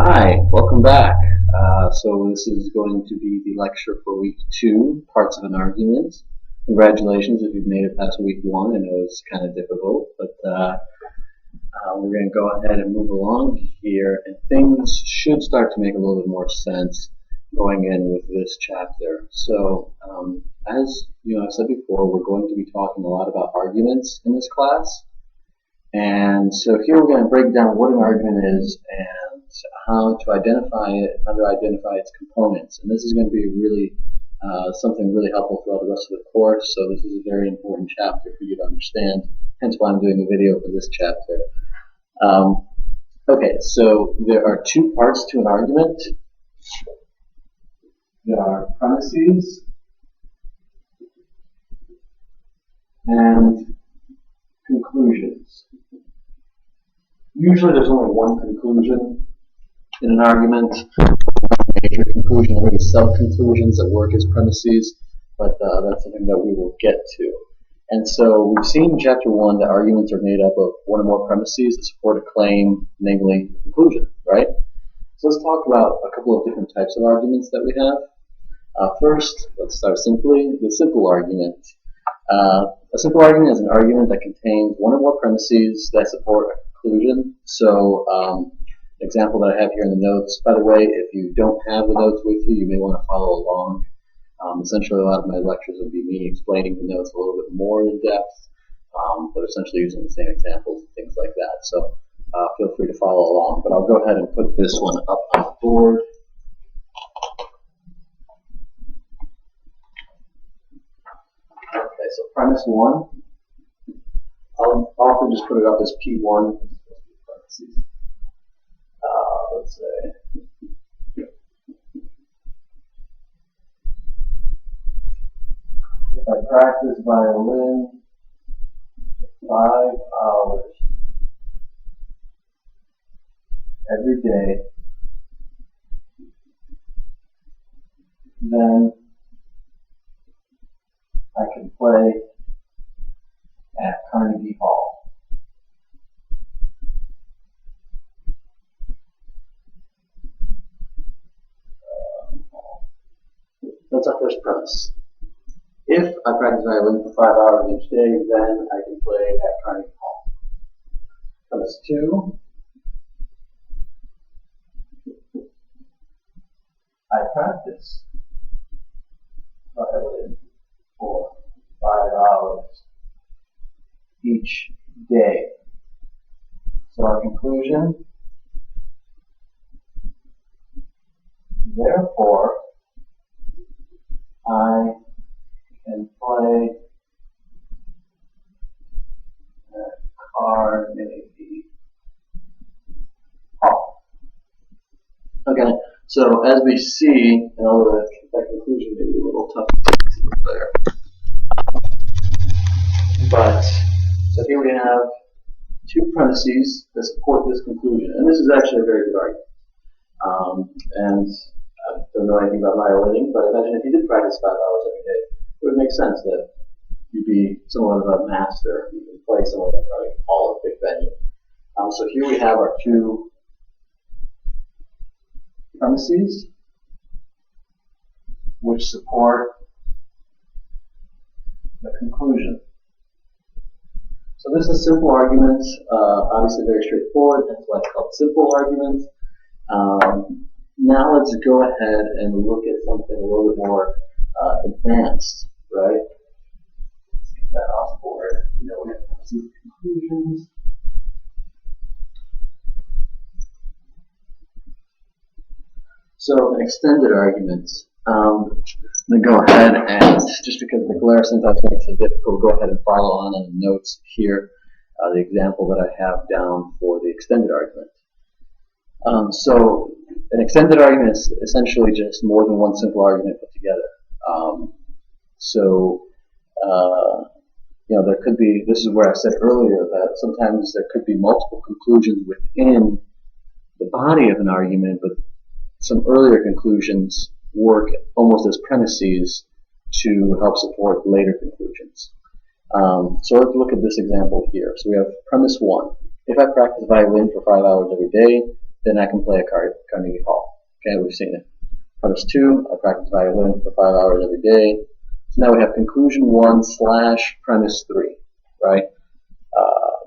Hi, welcome back. So this is going to be the lecture for week 2, parts of an argument. Congratulations if you've made it past week 1. I know it's kind of difficult, but we're going to go ahead and move along here, and things should start to make a little bit more sense going in with this chapter. So, as I've said before, we're going to be talking a lot about arguments in this class. And so here we're going to break down what an argument is and how to identify it, how to identify its components. And this is going to be really something really helpful throughout the rest of the course. So this is a very important chapter for you to understand. Hence why I'm doing the video for this chapter. Okay, so there are two parts to an argument. There are premises and conclusions. Usually there's only one conclusion in an argument, major conclusion, or maybe sub-conclusions that work as premises, but that's something that we will get to. And so we've seen in Chapter 1 that arguments are made up of one or more premises that support a claim, namely a conclusion, right? So let's talk about a couple of different types of arguments that we have. First, let's start simply, the simple argument. A simple argument is an argument that contains one or more premises that support a conclusion. So, an example that I have here in the notes, by the way, if you don't have the notes with you, you may want to follow along. Essentially, a lot of my lectures will be me explaining the notes a little bit more in depth, but essentially using the same examples and things like that. So, feel free to follow along, but I'll go ahead and put this one up on the board. Okay, so premise 1. I'll often just put it up as P1. Let's say, if I practice violin 5 hours every day, then I can play at Carnegie Hall. That's our first premise. If I practice violin for 5 hours each day, then I can play at Carnegie Hall. Premise 2. I practice violin for 5 hours each day. So our conclusion, therefore, I can play at Carnegie Hall. Okay, so as we see, that conclusion may be a little tough to see there. But, so here we have two premises that support this conclusion. And this is actually a very good argument. And I don't know anything about violining, but imagine if you did practice 5 hours every day, it would make sense that you'd be somewhat of a master. You can play somewhat like Carnegie Hall, a big venue. So here we have our two premises which support the conclusion. So this is a simple argument, obviously very straightforward. That's why it's called simple argument. Now let's go ahead and look at something a little bit more advanced, right? Let's get that off board. We have some conclusions. So an extended argument. I'm going to go ahead and, just because the glare sometimes makes it difficult, go ahead and follow on in the notes here, the example that I have down for the extended argument. So an extended argument is essentially just more than one simple argument put together. There could be, this is where I said earlier that sometimes there could be multiple conclusions within the body of an argument, but some earlier conclusions work almost as premises to help support later conclusions. So let's look at this example here. So we have premise 1. If I practice violin for 5 hours every day, then I can play at Carnegie Hall. Okay, we've seen it. Premise 2, I practice violin for 5 hours every day. So now we have conclusion 1 / premise 3, right?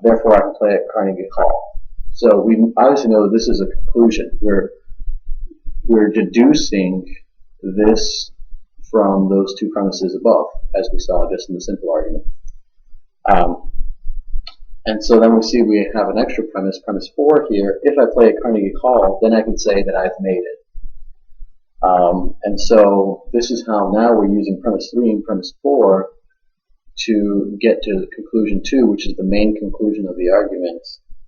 Therefore, I can play at Carnegie Hall. So we obviously know that this is a conclusion. We're deducing this from those two premises above, as we saw just in the simple argument. And so then we see we have an extra premise, premise 4 here. If I play at Carnegie Hall, then I can say that I've made it. And so this is how now we're using premise 3 and premise 4 to get to conclusion 2, which is the main conclusion of the argument.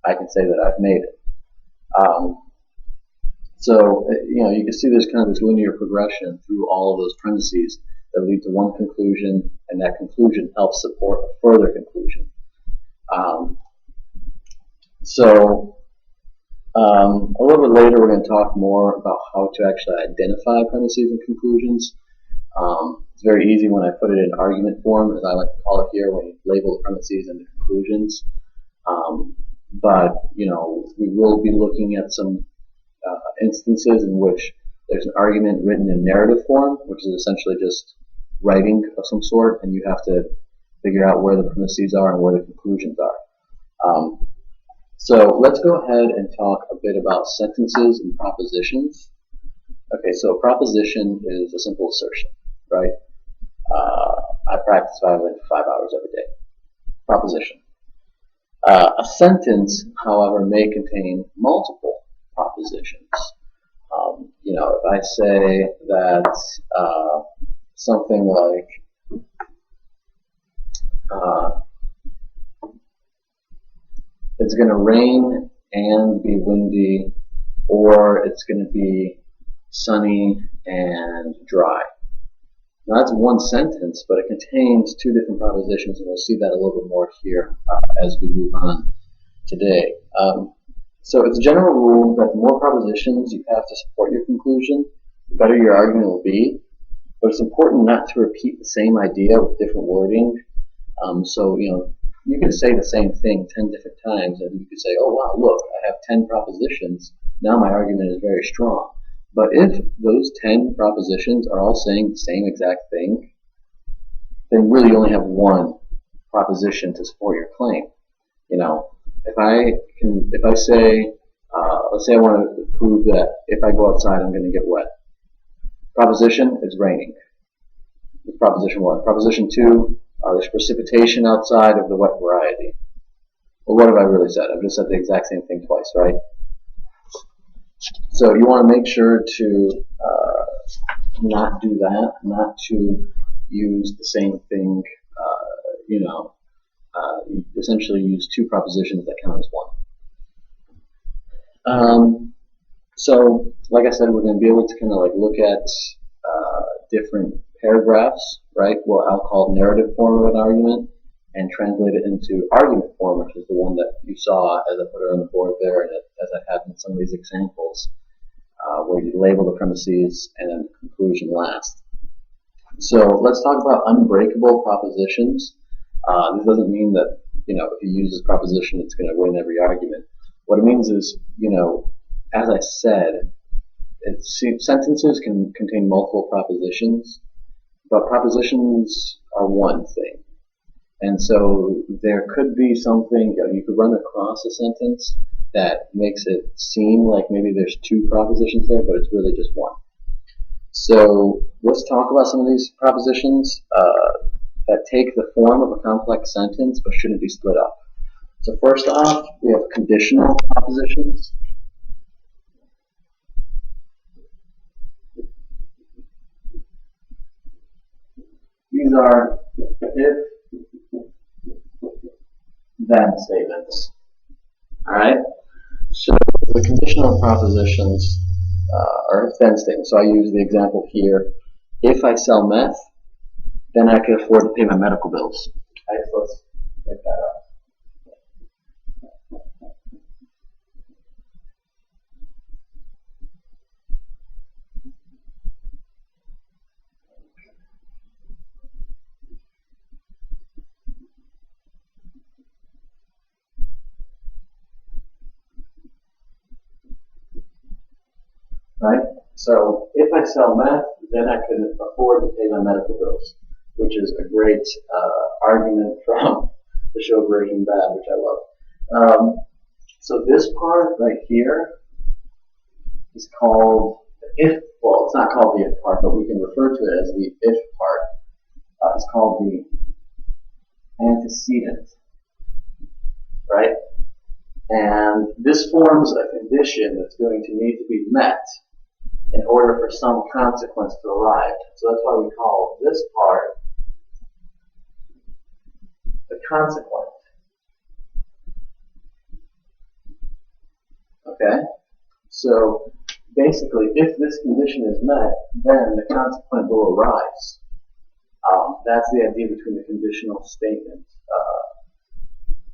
I can say that I've made it. So you can see there's kind of this linear progression through all of those premises that lead to one conclusion, and that conclusion helps support a further conclusion. A little bit later, we're going to talk more about how to actually identify premises and conclusions. It's very easy when I put it in argument form, as I like to call it here, when you label the premises and the conclusions. But we will be looking at some instances in which there's an argument written in narrative form, which is essentially just writing of some sort, and you have to figure out where the premises are and where the conclusions are. So let's go ahead and talk a bit about sentences and propositions. Okay, so a proposition is a simple assertion, right? I practice violin for 5 hours every day. Proposition. A sentence, however, may contain multiple propositions. If I say that something like it's going to rain and be windy, or it's going to be sunny and dry. Now that's one sentence, but it contains two different propositions, and we'll see that a little bit more here as we move on today. So it's a general rule that the more propositions you have to support your conclusion, the better your argument will be. But it's important not to repeat the same idea with different wording. You could say the same thing 10 different times, and you could say, oh wow, look, I have 10 propositions. Now my argument is very strong. But if those 10 propositions are all saying the same exact thing, then really you only have one proposition to support your claim. If I say, let's say I want to prove that if I go outside, I'm going to get wet. Proposition, it's raining. That's proposition 1. Proposition 2, there's precipitation outside of the wet variety. Well, what have I really said? I've just said the exact same thing twice, right? So you want to make sure to not do that, not to use the same thing, essentially use two propositions that count as one. So, like I said, we're going to be able to kind of look at different paragraphs, right? What I'll call narrative form of an argument, and translate it into argument form, which is the one that you saw as I put it on the board there, and as I have in some of these examples, where you label the premises and then the conclusion last. So let's talk about unbreakable propositions. This doesn't mean that if you use this proposition, it's going to win every argument. What it means is, as I said, sentences can contain multiple propositions, but propositions are one thing. And so there could be something, you could run across a sentence that makes it seem like maybe there's two propositions there, but it's really just one. So let's talk about some of these propositions that take the form of a complex sentence but shouldn't be split up. So first off, we have conditional propositions. These are if then statements. Alright? So the conditional propositions are if then statements. So I use the example here. If I sell meth, then I can afford to pay my medical bills. Alright, so let's make that up. right? So if I sell meth, then I can afford to pay my medical bills, which is a great argument from the show Breaking Bad, which I love. So this part right here is called the if. Well, it's not called the if part, but we can refer to it as the if part. It's called the antecedent, right? And this forms a condition that's going to need to be met in order for some consequence to arrive. So that's why we call this part the consequent. Okay? So basically, if this condition is met, then the consequent will arise. That's the idea between the conditional statement.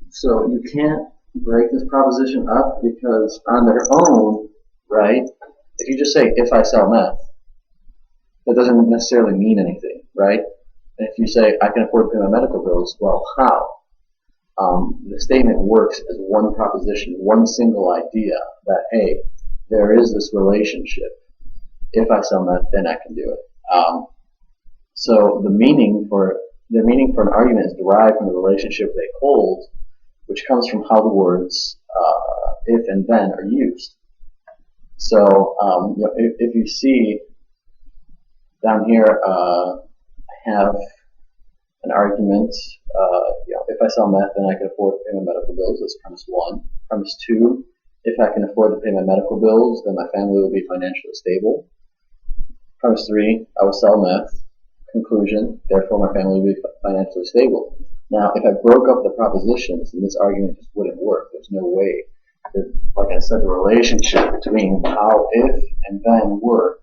So you can't break this proposition up because on their own, right, if you just say, if I sell meth, that doesn't necessarily mean anything, right? And if you say, I can afford to pay my medical bills, well, how? The statement works as one proposition, one single idea that, hey, there is this relationship. If I sell meth, then I can do it. So the meaning for an argument is derived from the relationship they hold, which comes from how the words if and then are used. So if you see down here, I have an argument. If I sell meth, then I can afford to pay my medical bills. That's premise 1. Premise 2: if I can afford to pay my medical bills, then my family will be financially stable. Premise 3: I will sell meth. Conclusion: therefore my family will be financially stable. Now, if I broke up the propositions, then this argument just wouldn't work. There's no way. Like I said, the relationship between how if and then work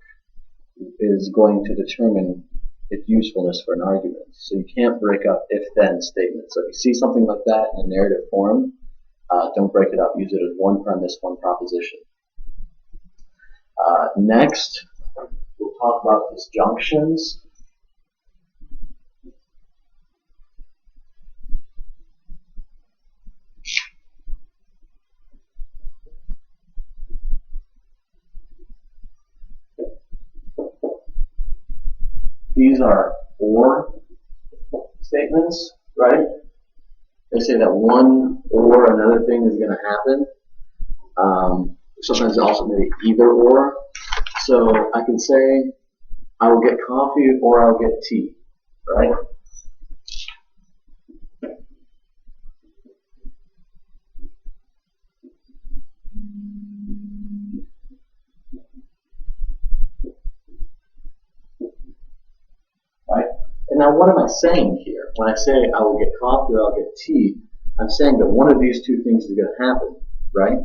is going to determine its usefulness for an argument. So you can't break up if-then statements. So if you see something like that in a narrative form, don't break it up. Use it as one premise, one proposition. Next, we'll talk about disjunctions. These are or statements, right? They say that one or another thing is going to happen. Sometimes also maybe either or. So I can say, I will get coffee or I'll get tea, right? Right? And now what am I saying here? When I say I will get coffee or I'll get tea, I'm saying that one of these two things is going to happen, right?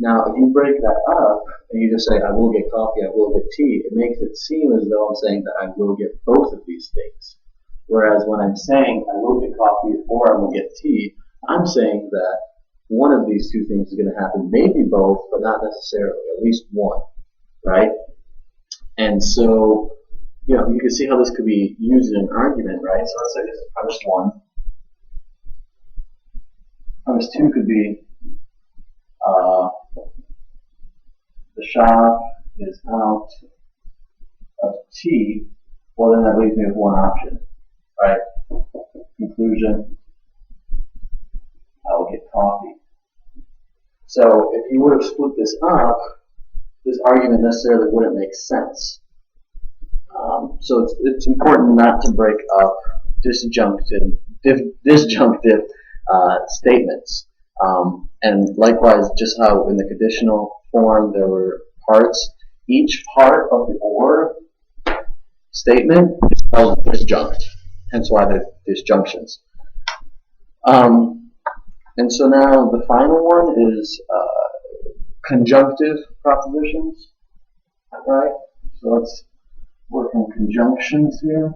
Now, if you break that up and you just say, I will get coffee, I will get tea, it makes it seem as though I'm saying that I will get both of these things. Whereas when I'm saying I will get coffee or I will get tea, I'm saying that one of these two things is going to happen, maybe both, but not necessarily, at least one, right? And so, you can see how this could be used in an argument, right? So let's say this is premise 1. Premise 2 could be, the shop is out of tea. Well, then that leaves me with one option, right? Conclusion: I will get coffee. So if you would have split this up, this argument necessarily wouldn't make sense. So it's important not to break up disjunctive statements. And likewise, just how in the conditional form there were parts, each part of the or statement is called disjunct, hence why they're disjunctions. And so now the final one is conjunctive propositions, right? So let's work on conjunctions here.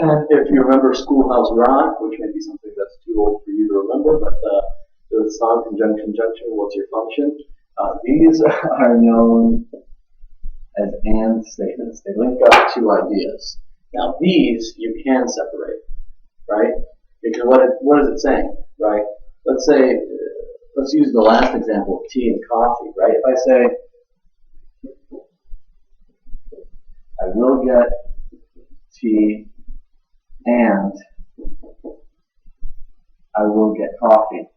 And if you remember Schoolhouse Rock, which may be something that's too old for you to remember, but there was a song, Conjunction, Junction, What's Your Function? These are known as and statements. They link up two ideas. Now these you can separate, right? Because what is it saying, right? Let's say, let's use the last example of tea and coffee, right? If I say, I will get tea and I will get coffee,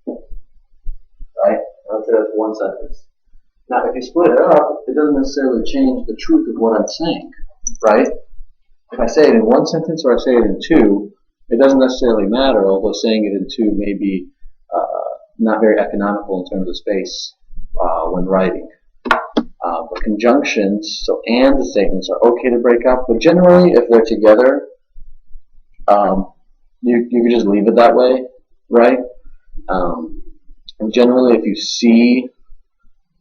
right? Let's say that's one sentence. Now, if you split it up, it doesn't necessarily change the truth of what I'm saying, right? If I say it in one sentence or I say it in two, it doesn't necessarily matter, although saying it in two may be not very economical in terms of space when writing. But conjunctions, so and statements are okay to break up, but generally if they're together, you can just leave it that way, right? And generally if you see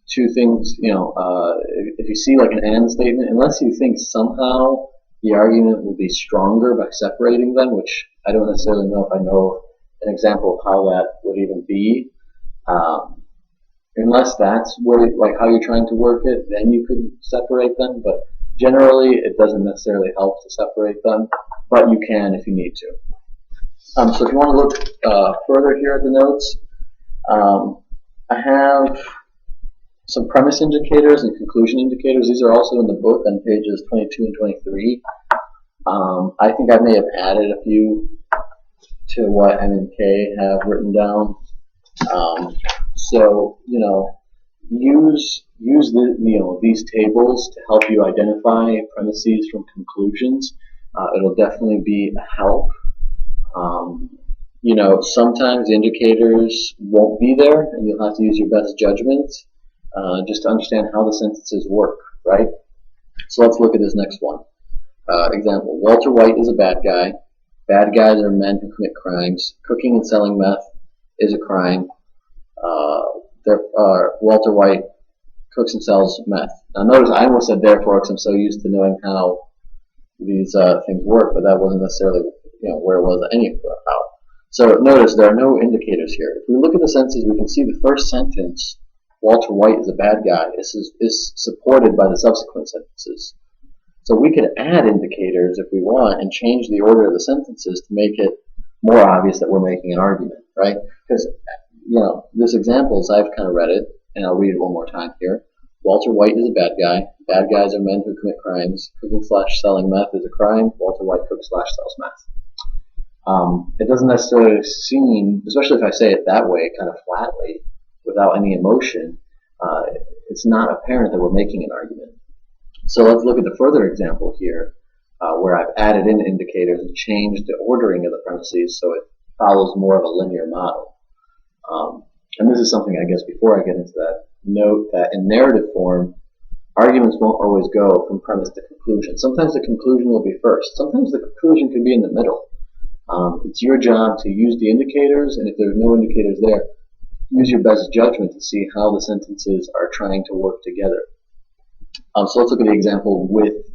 two things, if you see like an and statement, unless you think somehow the argument will be stronger by separating them, which I don't necessarily know if I know an example of how that would even be. Unless that's where, like, how you're trying to work it, then you could separate them. But generally, it doesn't necessarily help to separate them, but you can if you need to. So if you want to look further here at the notes, I have some premise indicators and conclusion indicators. These are also in the book on pages 22 and 23. I think I may have added a few to what M and K have written down. So use these tables to help you identify premises from conclusions. It'll definitely be a help. Sometimes indicators won't be there, and you'll have to use your best judgment just to understand how the sentences work, right? So let's look at this next one. Example: Walter White is a bad guy. Bad guys are men who commit crimes. Cooking and selling meth is a crime. Walter White cooks and sells meth. Now notice I almost said therefore because I'm so used to knowing how these things work, but that wasn't necessarily where it was anyhow. So notice there are no indicators here. If we look at the sentences, we can see the first sentence, Walter White is a bad guy, is supported by the subsequent sentences. So we could add indicators if we want and change the order of the sentences to make it more obvious that we're making an argument, right? Because this example, as I've kind of read it, and I'll read it one more time here. Walter White is a bad guy. Bad guys are men who commit crimes. Cooking/selling meth is a crime. Walter White cooks/sells meth. It doesn't necessarily seem, especially if I say it that way, kind of flatly, without any emotion, it's not apparent that we're making an argument. So let's look at the further example here, where I've added in indicators and changed the ordering of the premises so it follows more of a linear model. And this is something, I guess, before I get into that, note that in narrative form, arguments won't always go from premise to conclusion. Sometimes the conclusion will be first. Sometimes the conclusion can be in the middle. It's your job to use the indicators, and if there's no indicators there, use your best judgment to see how the sentences are trying to work together. So let's look at the example with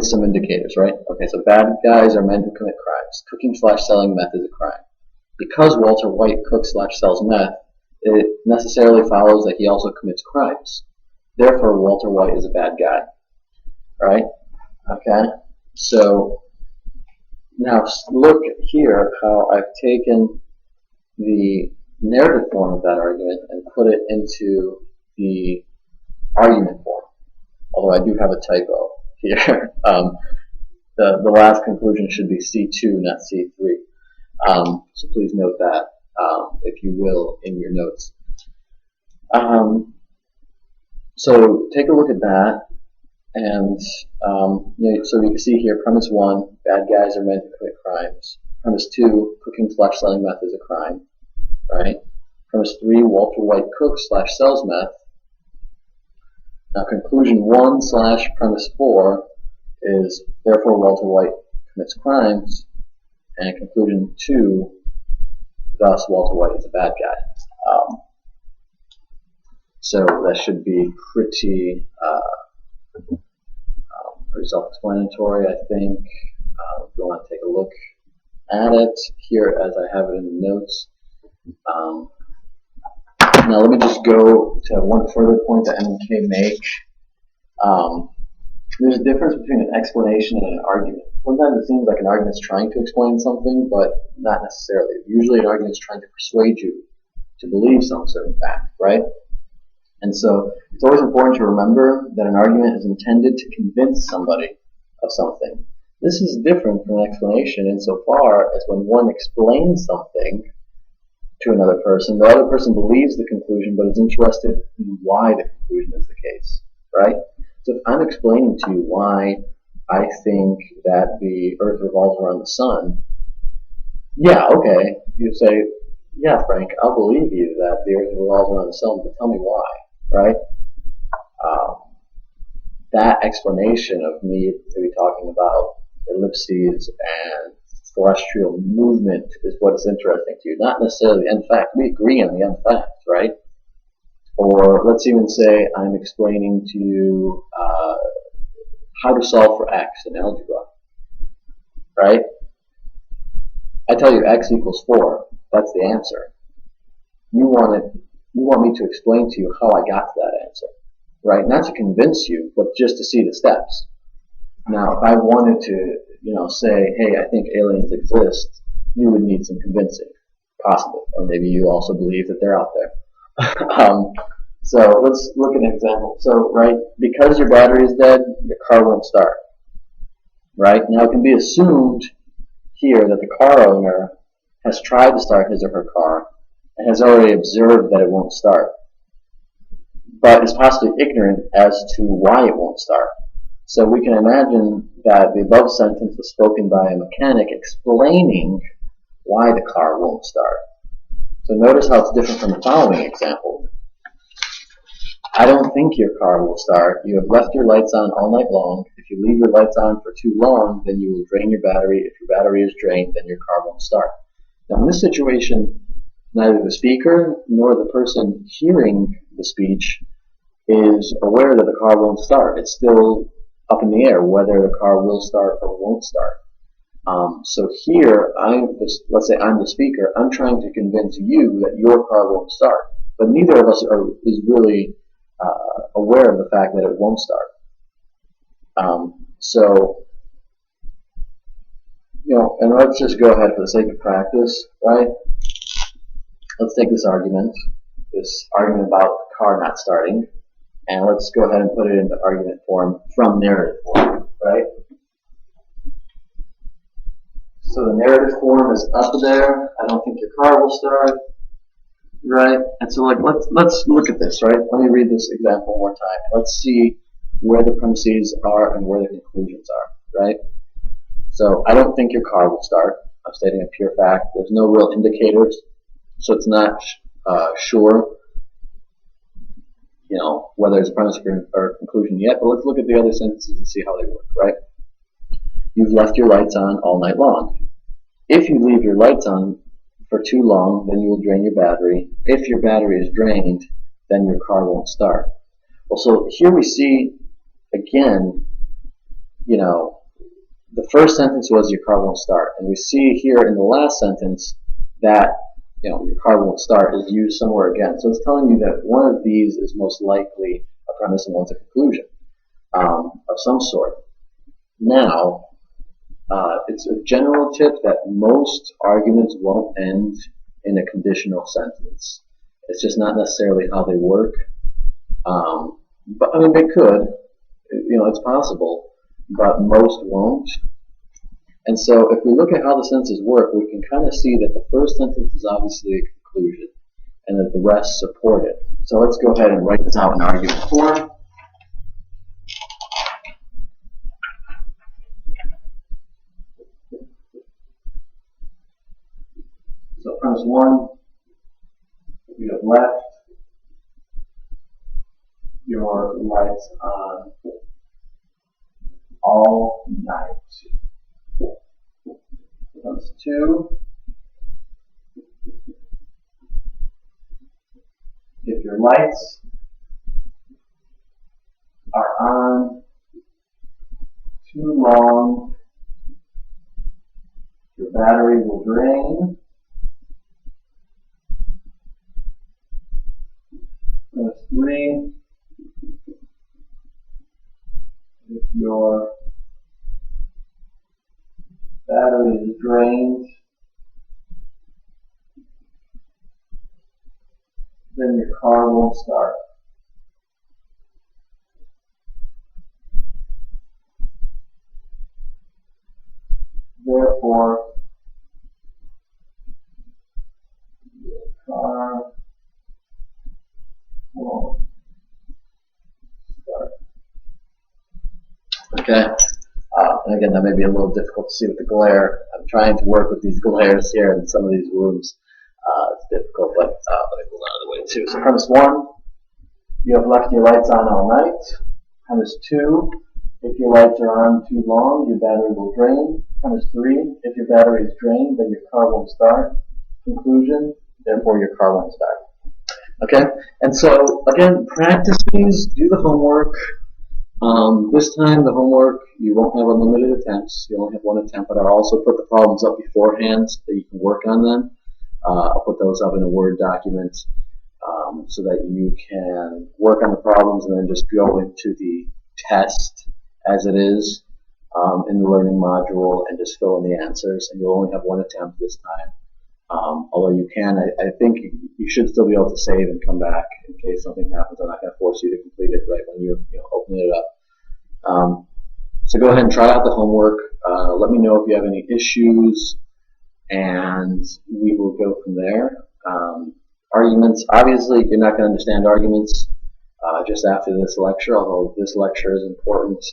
some indicators, right? Okay, so bad guys are men who commit crimes. Cooking/selling meth is a crime. Because Walter White cooks/sells meth, it necessarily follows that he also commits crimes. Therefore, Walter White is a bad guy, right? Okay, so now look here how I've taken the narrative form of that argument and put it into the argument form. Although I do have a typo here. The last conclusion should be C2, not C3. So please note that, if you will, in your notes. So take a look at that, and so you can see here, premise 1, bad guys are men who commit crimes. Premise 2, cooking/selling meth is a crime, right? Premise 3, Walter White cooks/sells meth. Now conclusion 1/premise 4 is therefore Walter White commits crimes, and conclusion 2, thus Walter White is a bad guy. So that should be pretty self-explanatory, I think. If you want to take a look at it here as I have it in the notes. Now let me just go to one further point that M and K make. There's a difference between an explanation and an argument. Sometimes it seems like an argument is trying to explain something, but not necessarily. Usually an argument is trying to persuade you to believe some certain fact, right? And so it's always important to remember that an argument is intended to convince somebody of something. This is different from an explanation insofar as when one explains something to another person, the other person believes the conclusion but is interested in why the conclusion is the case, right? So if I'm explaining to you why I think that the Earth revolves around the sun, yeah, okay, you say, yeah, Frank, I'll believe you that the Earth revolves around the sun, but tell me why, right? That explanation of me maybe talking about ellipses and celestial movement is what is interesting to you, not necessarily the end fact. We agree on the end fact, right? Or let's even say I'm explaining to you how to solve for x in algebra, right? I tell you x equals 4. That's the answer. You want me to explain to you how I got to that answer, right? Not to convince you, but just to see the steps. Now, if I wanted to, say, hey, I think aliens exist, you would need some convincing, possibly, or maybe you also believe that they're out there. So let's look at an example. So, right, because your battery is dead, your car won't start, right? Now, it can be assumed here that the car owner has tried to start his or her car and has already observed that it won't start, but is possibly ignorant as to why it won't start. So we can imagine that the above sentence was spoken by a mechanic explaining why the car won't start. So notice how it's different from the following example. I don't think your car will start. You have left your lights on all night long. If you leave your lights on for too long, then you will drain your battery. If your battery is drained, then your car won't start. Now in this situation, neither the speaker nor the person hearing the speech is aware that the car won't start. It's still up in the air whether the car will start or won't start. So here, let's say I'm the speaker. I'm trying to convince you that your car won't start, but neither of us is really aware of the fact that it won't start. And let's just go ahead for the sake of practice, right? Let's take this argument about the car not starting, and let's go ahead and put it into argument form from narrative form, right? So the narrative form is up there. I don't think your car will start, right? And so let's look at this, right? Let me read this example one more time. Let's see where the premises are and where the conclusions are, right? So I don't think your car will start. I'm stating a pure fact. There's no real indicators, so it's not sure, whether it's a premise or conclusion yet. But let's look at the other sentences and see how they work, right? You've left your lights on all night long. If you leave your lights on for too long, then you will drain your battery. If your battery is drained, then your car won't start. Well, so here we see, again, the first sentence was your car won't start. And we see here in the last sentence that, your car won't start is used somewhere again. So it's telling you that one of these is most likely a premise and one's a conclusion of some sort. Now, it's a general tip that most arguments won't end in a conditional sentence. It's just not necessarily how they work. But I mean, they could. It's possible, but most won't. And so if we look at how the sentences work, we can kind of see that the first sentence is obviously a conclusion and that the rest support it. So let's go ahead and write this out in argument form. So premise 1, you have left your lights on all night. Premise 2, if your lights are on too long, your battery will drain. Premise 3, if your your battery is drained, then your car won't start. Therefore, your car won't start. Okay. And again, that may be a little difficult to see with the glare. I'm trying to work with these glares here in some of these rooms. It's difficult, but let me move out of the way too. So premise 1, you have left your lights on all night. Premise 2, if your lights are on too long, your battery will drain. Premise 3, if your battery is drained, then your car won't start. Conclusion, therefore your car won't start. Okay? And so, again, practice these, do the homework. This time, the homework, you won't have unlimited attempts. You only have one attempt, but I'll also put the problems up beforehand so that you can work on them. I'll put those up in a Word document so that you can work on the problems and then just go into the test as it is in the learning module and just fill in the answers. And you'll only have one attempt this time. Although you can, I think you should still be able to save and come back in case something happens. I'm not going to force you to complete it right when you open it up. So go ahead and try out the homework. Let me know if you have any issues, and we will go from there. Arguments, obviously, you're not going to understand arguments just after this lecture, although this lecture is important.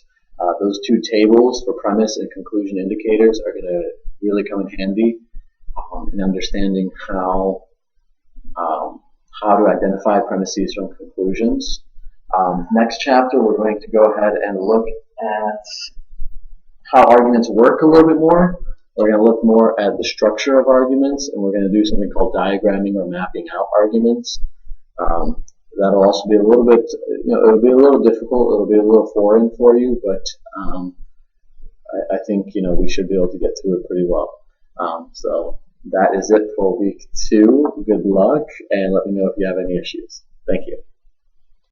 Those two tables for premise and conclusion indicators are going to really come in handy in understanding how to identify premises from conclusions. Next chapter, we're going to go ahead and look at how arguments work a little bit more. We're going to look more at the structure of arguments, and we're going to do something called diagramming or mapping out arguments. That'll also be a little bit, it'll be a little difficult. It'll be a little foreign for you, but I think we should be able to get through it pretty well. So that is it for week 2. Good luck, and let me know if you have any issues. Thank you.